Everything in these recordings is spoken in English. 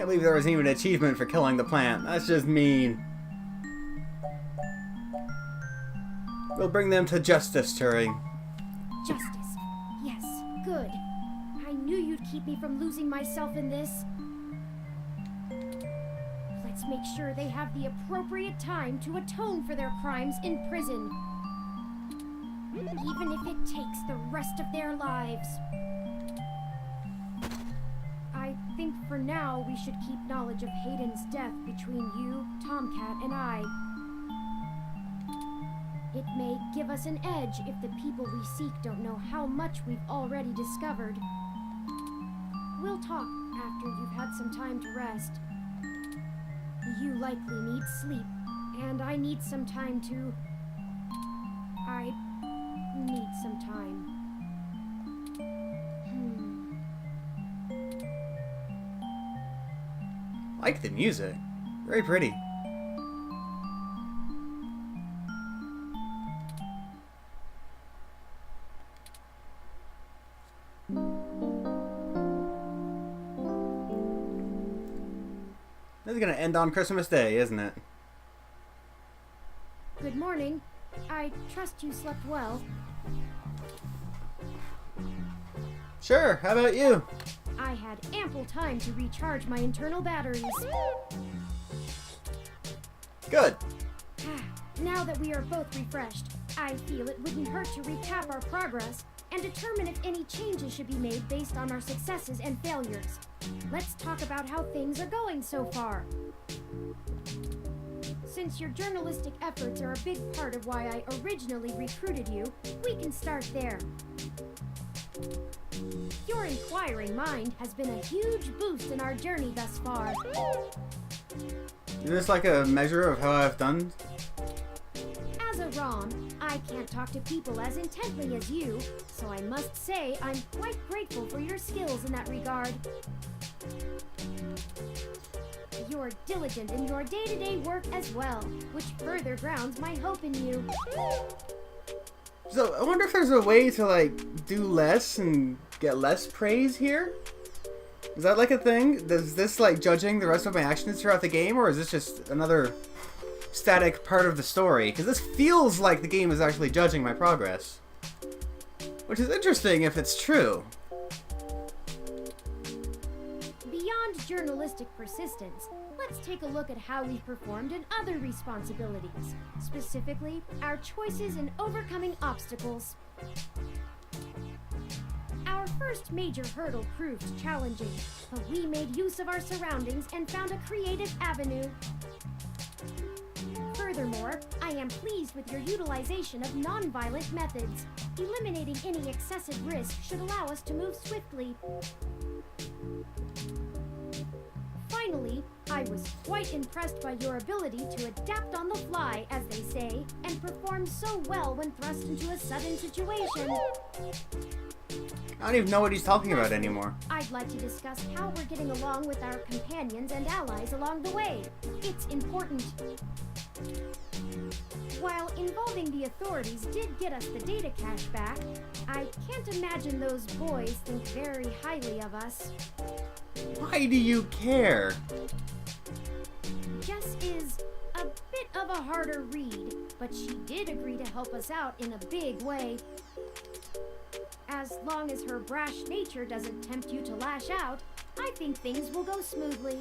Can't believe there was even an achievement for killing the plant. That's just mean. We'll bring them to justice, Turing. Justice. Yes, good. I knew you'd keep me from losing myself in this. Let's make sure they have the appropriate time to atone for their crimes in prison. Even if it takes the rest of their lives. I think for now we should keep knowledge of Hayden's death between you, Tomcat, and I. It may give us an edge if the people we seek don't know how much we've already discovered. We'll talk after you've had some time to rest. You likely need sleep, and I need some time to... I need some time. Like the music. Very pretty. This is gonna end on Christmas Day, isn't it? Good morning. I trust you slept well. Sure, how about you? I had ample time to recharge my internal batteries. Good. Now that we are both refreshed, I feel it wouldn't hurt to recap our progress and determine if any changes should be made based on our successes and failures. Let's talk about how things are going so far. Since your journalistic efforts are a big part of why I originally recruited you, we can start there. Your inquiring mind has been a huge boost in our journey thus far. Is this like a measure of how I've done? As a ROM, I can't talk to people as intently as you, so I must say I'm quite grateful for your skills in that regard. You're diligent in your day-to-day work as well, which further grounds my hope in you. So, I wonder if there's a way to, like, do less and get less praise here? Is that, like, a thing? Does this, like, judging the rest of my actions throughout the game, or is this just another static part of the story? Because this feels like the game is actually judging my progress. Which is interesting if it's true. Beyond journalistic persistence, let's take a look at how we've performed in other responsibilities, specifically our choices in overcoming obstacles. Our first major hurdle proved challenging, but we made use of our surroundings and found a creative avenue. Furthermore, I am pleased with your utilization of non-violent methods. Eliminating any excessive risk should allow us to move swiftly. Finally, I was quite impressed by your ability to adapt on the fly, as they say, and perform so well when thrust into a sudden situation. I don't even know what he's talking about anymore. I'd like to discuss how we're getting along with our companions and allies along the way. It's important. While involving the authorities did get us the data cache back, I can't imagine those boys think very highly of us. Why do you care? Jess is a bit of a harder read, but she did agree to help us out in a big way. As long as her brash nature doesn't tempt you to lash out, I think things will go smoothly.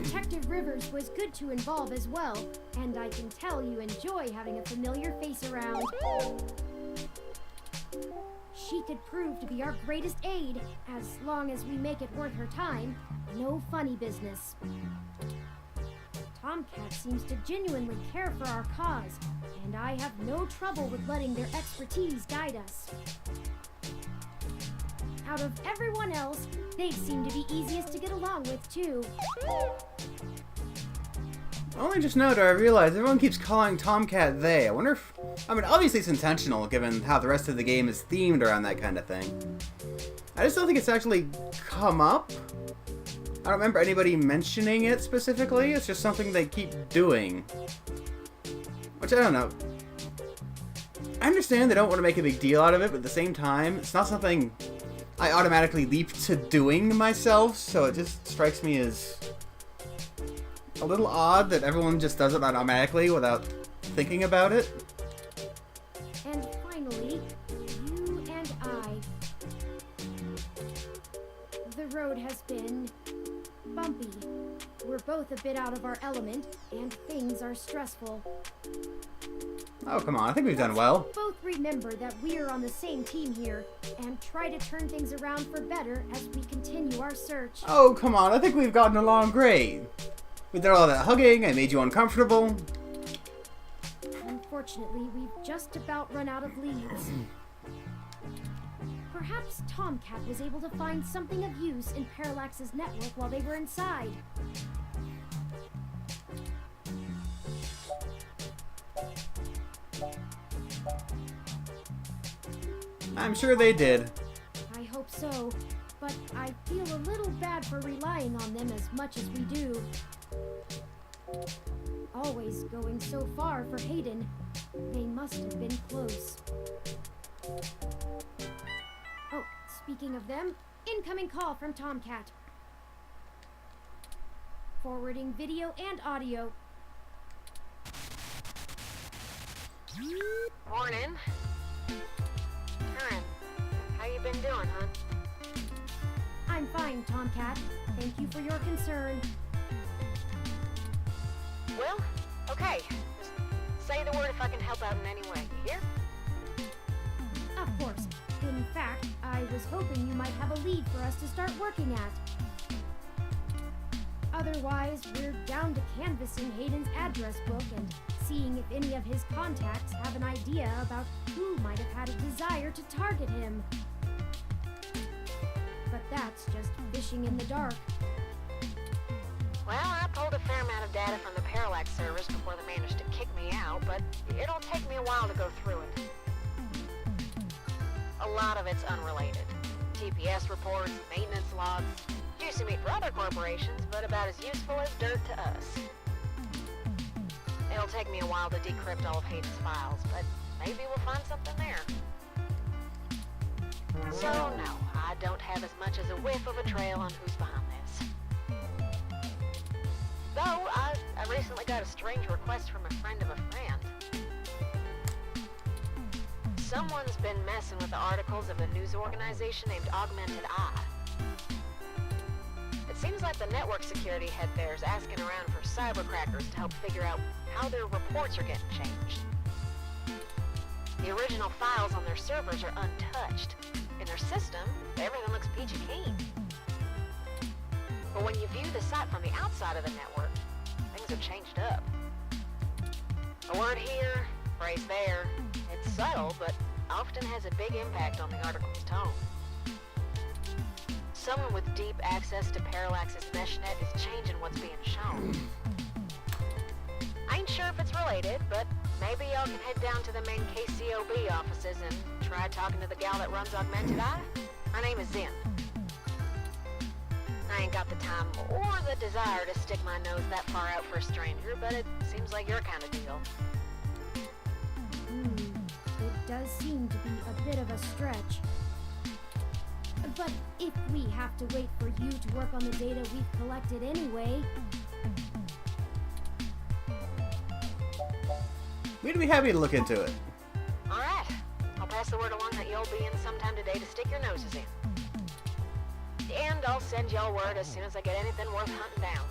Detective Rivers was good to involve as well, and I can tell you enjoy having a familiar face around. She could prove to be our greatest aid, as long as we make it worth her time. No funny business. Tomcat seems to genuinely care for our cause, and I have no trouble with letting their expertise guide us. Out of everyone else, they seem to be easiest to get along with, too. Only just now do I realize everyone keeps calling Tomcat they. I wonder if... I mean, obviously it's intentional, given how the rest of the game is themed around that kind of thing. I just don't think it's actually come up. I don't remember anybody mentioning it specifically. It's just something they keep doing. Which, I don't know. I understand they don't want to make a big deal out of it, but at the same time, it's not something I automatically leap to doing myself, so it just strikes me as a little odd that everyone just does it automatically without thinking about it. And finally, you and I. The road has been bumpy. We're both a bit out of our element, and things are stressful. Oh, come on. I think we've done well. Both remember that we're on the same team here, and try to turn things around for better as we continue our search. Oh, come on. I think we've gotten along great. We did all that hugging. I made you uncomfortable. Unfortunately, we've just about run out of leads. Perhaps Tomcat was able to find something of use in Parallax's network while they were inside. I'm sure they did. I hope so, but I feel a little bad for relying on them as much as we do. Always going so far for Hayden. They must have been close. Oh, speaking of them, incoming call from Tomcat. Forwarding video and audio. Morning. Karen, how you been doing, hon? I'm fine, Tomcat. Thank you for your concern. Well, okay. Just say the word if I can help out in any way. You hear? Of course. In fact, I was hoping you might have a lead for us to start working at. Otherwise, we're down to canvassing Hayden's address book and seeing if any of his contacts have an idea about who might have had a desire to target him. But that's just fishing in the dark. Well, I pulled a fair amount of data from the Parallax servers before they managed to kick me out, but it'll take me a while to go through it. A lot of it's unrelated. TPS reports, maintenance logs, juicy meat for other corporations, but about as useful as dirt to us. It'll take me a while to decrypt all of Hayden's files, but maybe we'll find something there. So, no, I don't have as much as a whiff of a trail on who's behind this. Though, I recently got a strange request from a friend of a friend. Someone's been messing with the articles of a news organization named Augmented Eye. It seems like the network security head there is asking around for cybercrackers to help figure out how their reports are getting changed. The original files on their servers are untouched. In their system, everything looks peachy keen. But when you view the site from the outside of the network, things have changed up. A word here, phrase there. It's subtle, but often has a big impact on the article's tone. Someone with deep access to Parallax's meshnet is changing what's being shown. I ain't sure if it's related, but maybe y'all can head down to the main KCOB offices and try talking to the gal that runs Augmented Eye. Her name is Zen. I ain't got the time or the desire to stick my nose that far out for a stranger, but it seems like your kind of deal. It does seem to be a bit of a stretch. But if we have to wait for you to work on the data we've collected anyway... We'd be happy to look into it. Alright, I'll pass the word along that you'll be in sometime today to stick your noses in. And I'll send y'all word as soon as I get anything worth hunting down.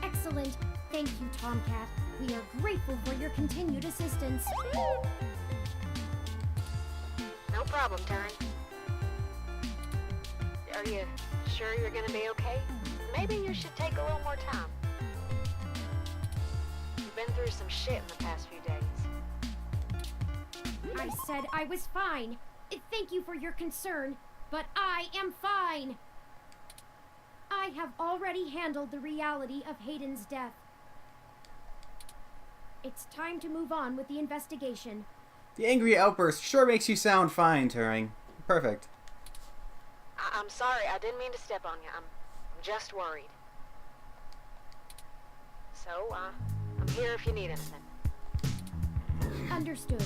Excellent. Thank you, Tomcat. We are grateful for your continued assistance. No problem, Taryn. Are you sure you're gonna be okay? Maybe you should take a little more time. You've been through some shit in the past few days. I said I was fine. Thank you for your concern, but I am fine. I have already handled the reality of Hayden's death. It's time to move on with the investigation. The angry outburst sure makes you sound fine, Turing. Perfect. I'm sorry, I didn't mean to step on you. I'm just worried. So, I'm here if you need anything. Understood.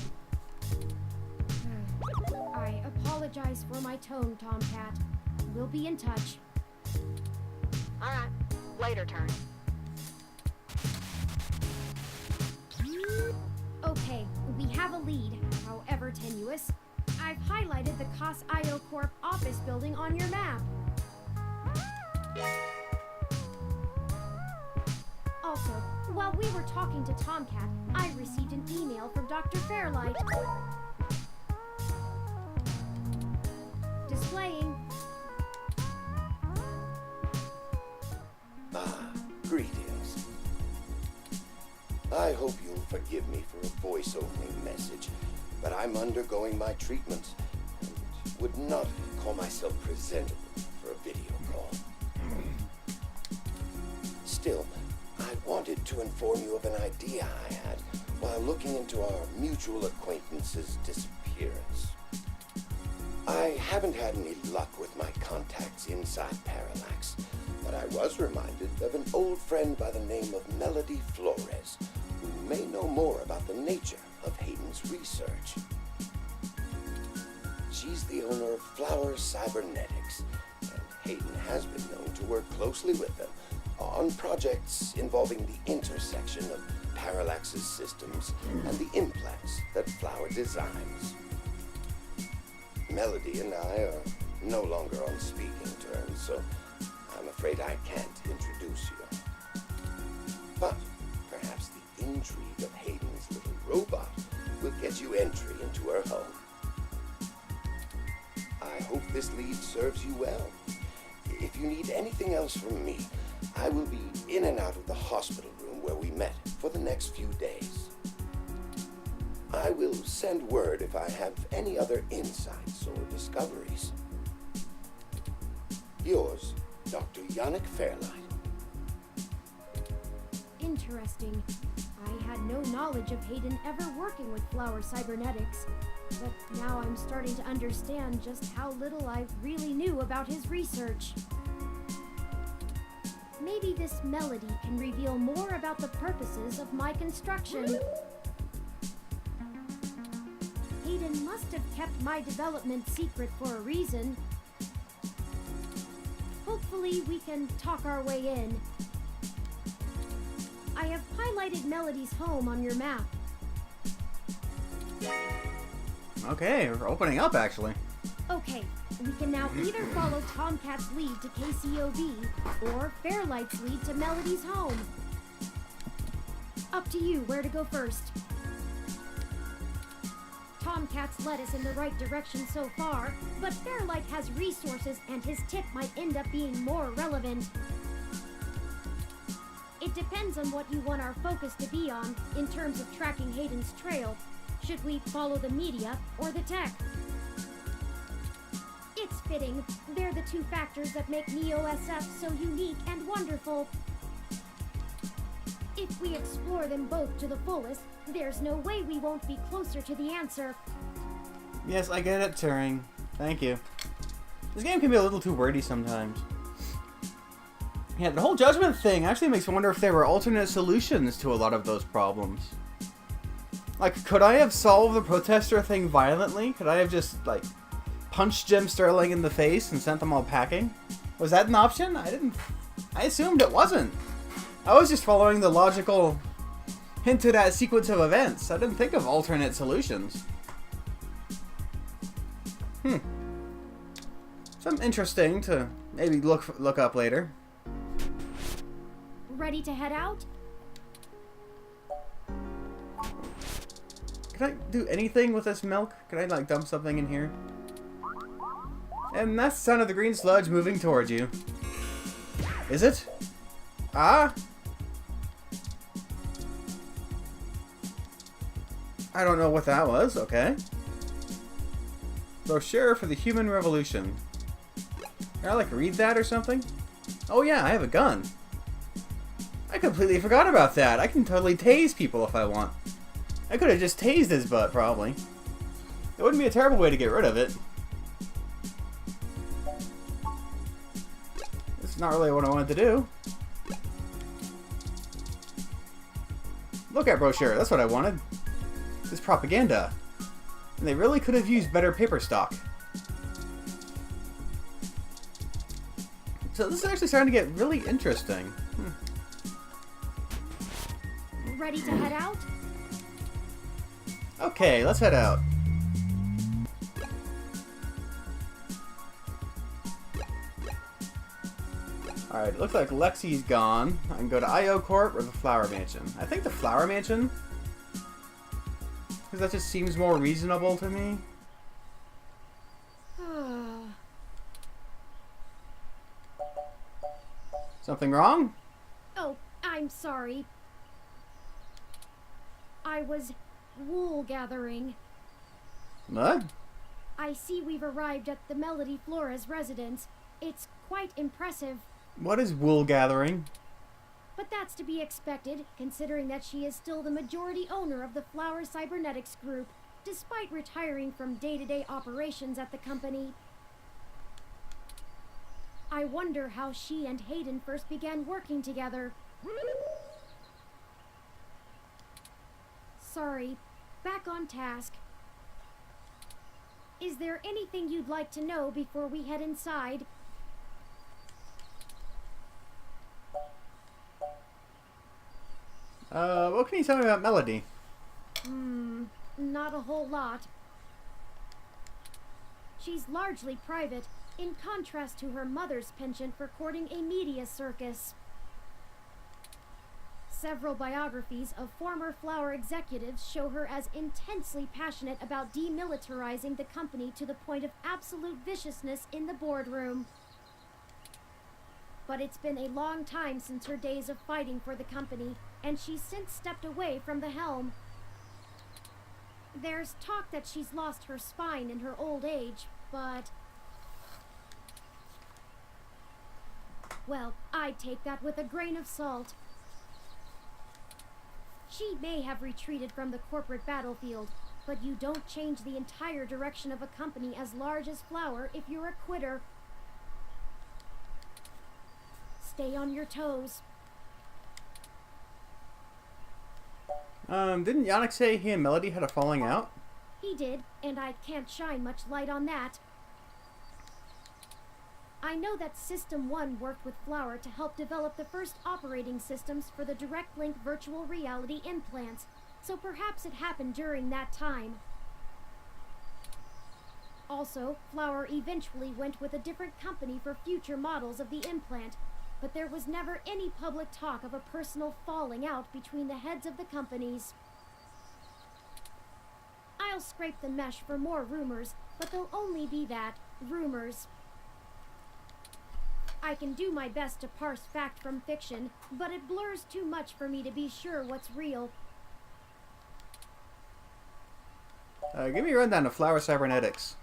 I apologize apologize for my tone, Tomcat. We'll be in touch. Alright, later turn. Okay, we have a lead, however tenuous. I've highlighted the COS IO Corp office building on your map. Also, while we were talking to Tomcat, I received an email from Dr. Fairlight. Displaying. Greetings. I hope you'll forgive me for a voice-opening message, but I'm undergoing my treatments and would not call myself presentable for a video call. Still, I wanted to inform you of an idea I had while looking into our mutual acquaintance's disappearance. I haven't had any luck with my contacts inside Parallax, but I was reminded of an old friend by the name of Melody Flores, who may know more about the nature of Hayden's research. She's the owner of Flower Cybernetics, and Hayden has been known to work closely with them on projects involving the intersection of Parallax's systems and the implants that Flower designs. Melody and I are no longer on speaking terms, so I'm afraid I can't introduce you. But perhaps the intrigue of Hayden's little robot will get you entry into her home. I hope this lead serves you well. If you need anything else from me, I will be in and out of the hospital room where we met for the next few days. I will send word if I have any other insights or discoveries. Yours, Dr. Yannick Fairlight. Interesting. I had no knowledge of Hayden ever working with Flower Cybernetics, but now I'm starting to understand just how little I really knew about his research. Maybe this Melody can reveal more about the purposes of my construction. Hayden must have kept my development secret for a reason. Hopefully we can talk our way in. I have highlighted Melody's home on your map. Okay, we're opening up actually. Okay, we can now either follow Tomcat's lead to KCOV or Fairlight's lead to Melody's home. Up to you where to go first. Tomcat's led us in the right direction so far, but Fairlight has resources and his tip might end up being more relevant. It depends on what you want our focus to be on in terms of tracking Hayden's trail. Should we follow the media or the tech? It's fitting. They're the two factors that make NEO-SF so unique and wonderful. If we explore them both to the fullest, there's no way we won't be closer to the answer. Yes, I get it, Turing. Thank you. This game can be a little too wordy sometimes. Yeah, the whole judgment thing actually makes me wonder if there were alternate solutions to a lot of those problems. Like, could I have solved the protester thing violently? Could I have just, like, punched Jim Sterling in the face and sent them all packing? Was that an option? I assumed it wasn't. I was just following the logical hinted at sequence of events. I didn't think of alternate solutions. Something interesting to maybe look up later. Ready to head out? Can I do anything with this milk? Can I, like, dump something in here? And that's the sound of the green sludge moving towards you. Is it? Ah? I don't know what that was. Okay. Brochure for the Human Revolution. Can I, like, read that or something? Oh yeah, I have a gun. I completely forgot about that. I can totally tase people if I want. I could have just tased his butt, probably. It wouldn't be a terrible way to get rid of it. It's not really what I wanted to do. Look at brochure, that's what I wanted. This propaganda. And they really could have used better paper stock. So this is actually starting to get really interesting. Ready to head out? Okay, let's head out. Alright, looks like Lexi's gone. I can go to IO Corp or the Flower Mansion. I think the Flower Mansion, because that just seems more reasonable to me. Something wrong? Oh, I'm sorry. I was wool gathering. What? I see we've arrived at the Melody Flores residence. It's quite impressive, What is wool gathering? but that's to be expected, considering that she is still the majority owner of the Flower Cybernetics Group, despite retiring from day-to-day operations at the company. I wonder how she and Hayden first began working together. Sorry, back on task. Is there anything you'd like to know before we head inside? What can you tell me about Melody? Not a whole lot. She's largely private, in contrast to her mother's penchant for courting a media circus. Several biographies of former Flower executives show her as intensely passionate about demilitarizing the company to the point of absolute viciousness in the boardroom. But it's been a long time since her days of fighting for the company, and she's since stepped away from the helm. There's talk that she's lost her spine in her old age, but... well, I'd take that with a grain of salt. She may have retreated from the corporate battlefield, but you don't change the entire direction of a company as large as Flower if you're a quitter. Stay on your toes. Didn't Yannick say he and Melody had a falling out? He did, and I can't shine much light on that. I know that System 1 worked with Flower to help develop the first operating systems for the direct link virtual reality implants, so perhaps it happened during that time. Also, Flower eventually went with a different company for future models of the implant, but there was never any public talk of a personal falling out between the heads of the companies. I'll scrape the mesh for more rumors, but they'll only be that, rumors. I can do my best to parse fact from fiction, but it blurs too much for me to be sure what's real. Give me a rundown of Flower Cybernetics.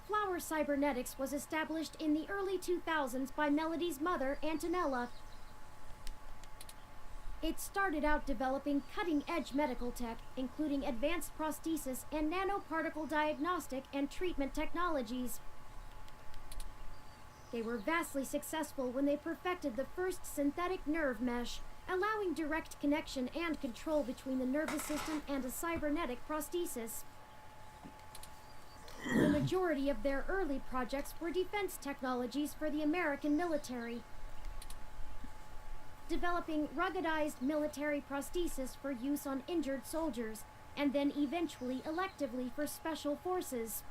Flower Cybernetics was established in the early 2000s by Melody's mother, Antonella. It started out developing cutting-edge medical tech, including advanced prosthesis and nanoparticle diagnostic and treatment technologies. They were vastly successful when they perfected the first synthetic nerve mesh, allowing direct connection and control between the nervous system and a cybernetic prosthesis. The majority of their early projects were defense technologies for the American military, developing ruggedized military prosthesis for use on injured soldiers, and then eventually electively for special forces.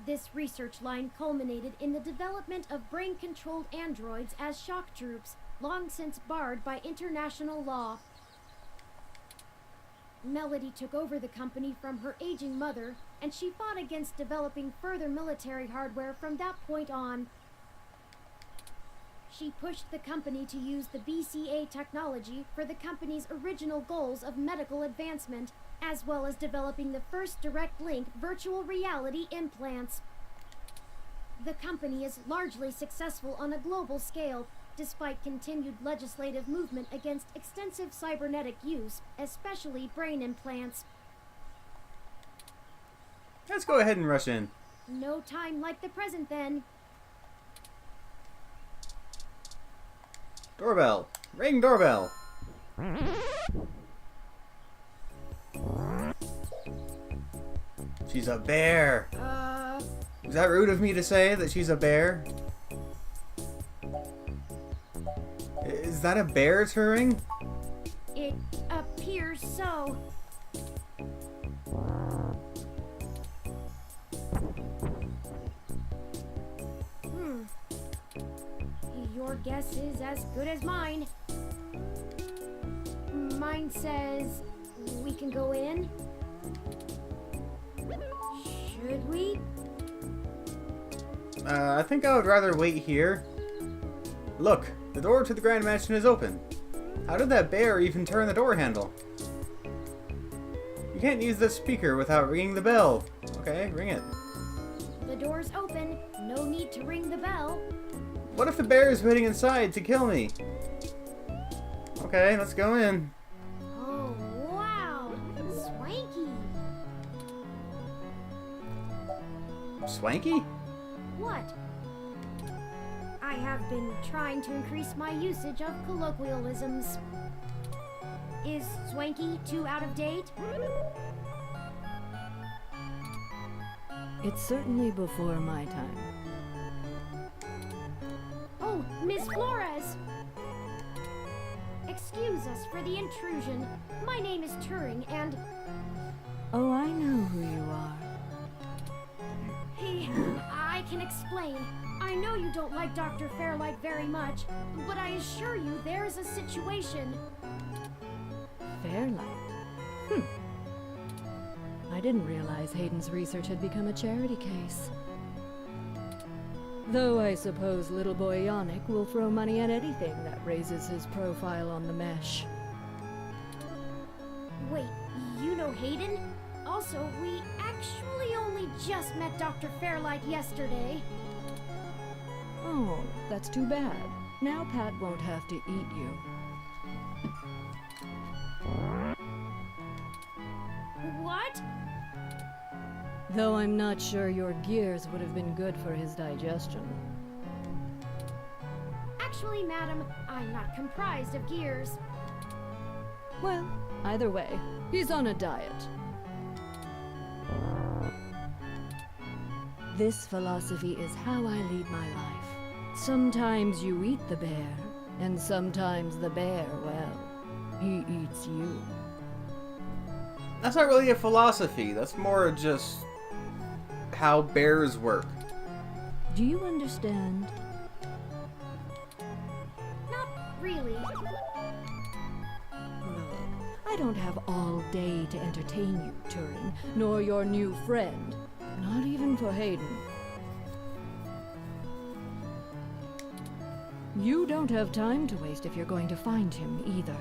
This research line culminated in the development of brain-controlled androids as shock troops, long since barred by international law. Melody took over the company from her aging mother, and she fought against developing further military hardware from that point on. She pushed the company to use the BCA technology for the company's original goals of medical advancement, as well as developing the first direct link virtual reality implants. The company is largely successful on a global scale, despite continued legislative movement against extensive cybernetic use, especially brain implants. Let's go ahead and rush in. No time like the present, then. Doorbell. Ring doorbell. She's a bear. Is that rude of me to say that she's a bear? Is that a bear, Turing? It appears so. Your guess is as good as mine. Mine says we can go in. Should we? I think I would rather wait here. Look, the door to the Grand Mansion is open. How did that bear even turn the door handle? You can't use the speaker without ringing the bell. Okay, ring it. The door's open. No need to ring the bell. What if the bear is waiting inside to kill me? Okay, let's go in. Oh, wow. Swanky. Swanky? What? I have been trying to increase my usage of colloquialisms. Is swanky too out of date? It's certainly before my time. Oh, Miss Flores! Excuse us for the intrusion. My name is Turing, and Oh, I know who you are. I can explain. I know you don't like Dr. Fairlight very much, but I assure you there is a situation. Fairlight? I didn't realize Hayden's research had become a charity case. Though I suppose little boy Yannick will throw money at anything that raises his profile on the mesh. Wait, you know Hayden? Also, we actually only just met Dr. Fairlight yesterday. Oh, that's too bad. Now Pat won't have to eat you. What? Though I'm not sure your gears would have been good for his digestion. Actually, madam, I'm not comprised of gears. Well, either way, he's on a diet. This philosophy is how I lead my life. Sometimes you eat the bear, and sometimes the bear, well, he eats you. That's not really a philosophy. That's more just how bears work. Do you understand? Not really. Look, I don't have all day to entertain you, Turing, nor your new friend. Not even for Hayden. You don't have time to waste if you're going to find him, either.